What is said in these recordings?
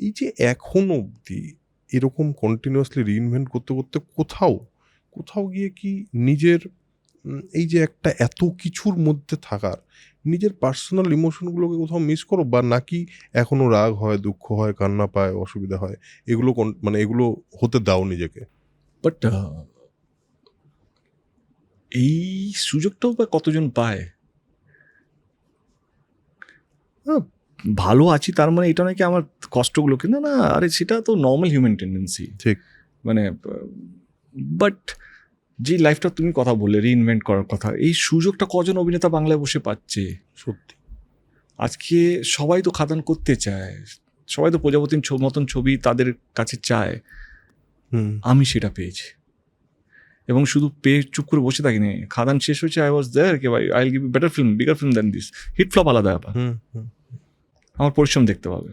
এই যে এখন অবধি এরকম কন্টিনিউয়াসলি রিইনভেন্ট করতে, করতে কোথাও গিয়ে কি নিজের এই যে একটা এত কিছুর মধ্যে থাকার, নিজের পার্সোনাল ইমোশনগুলোকে কোথাও মিস করো? বা নাকি এখনো রাগ হয়, দুঃখ হয়, কান্না পায়, অসুবিধা হয়? এগুলো মানে এগুলো হতে দাও নিজেকে? বাট এই সুযোগটাও বা কতজন পায়? ভালো আছি তার মানে এটা নাকি আমার কষ্টগুলোকে, না না, আরে সেটা তো নর্মাল হিউম্যান টেন্ডেন্সি। ঠিক। মানে বাট যে লাইফটা তুমি কথা বললে রিইনভেন্ট করার কথা, এই সুযোগটা কজন অভিনেতা বাংলায় বসে পাচ্ছে? সত্যি। আজকে সবাই তো খাদান করতে চায়, সবাই তো প্রজাপতির মতন ছবি তাদের কাছে চায়। আমি সেটা পেয়েছি, এবং শুধু পেয়ে চুপ করে বসে থাকিনি। খাদান শেষ হয়েছে, আই ওয়াজ দেয়ার, কে ভাই I will give you better film, bigger film than this. Hit flop আলাদা ব্যাপার, আমার পরিশ্রম দেখতে পাবে,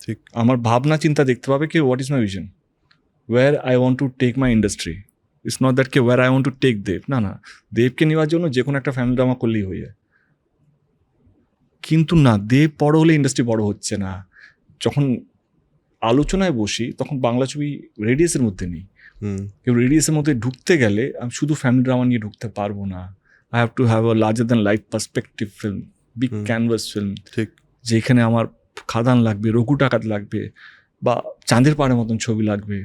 ঠিক। আমার ভাবনা চিন্তা দেখতে পাবে, কি what is my vision, where I want to take my industry. It's not that কে where I want to take Dev, না না, দেবকে নেওয়ার জন্য যে কোনো একটা ফ্যামিলি ড্রামা করলেই হয়ে যায়। কিন্তু না, দেব বড় হলে ইন্ডাস্ট্রি বড় হচ্ছে না। যখন আলোচনায় বসি তখন বাংলা ছবি রেডিয়াসের মধ্যে নেই। কেউ রেডিয়াসের মধ্যে ঢুকতে গেলে আমি শুধু ফ্যামিলি ড্রামা নিয়ে ঢুকতে পারবো না। I have to have a larger than life perspective film, big canvas film, ঠিক। যেখানে আমার খাদান লাগবে, রঘু টাকাত লাগবে, বা চাঁদের পাহাড়ের মতন ছবি লাগবে,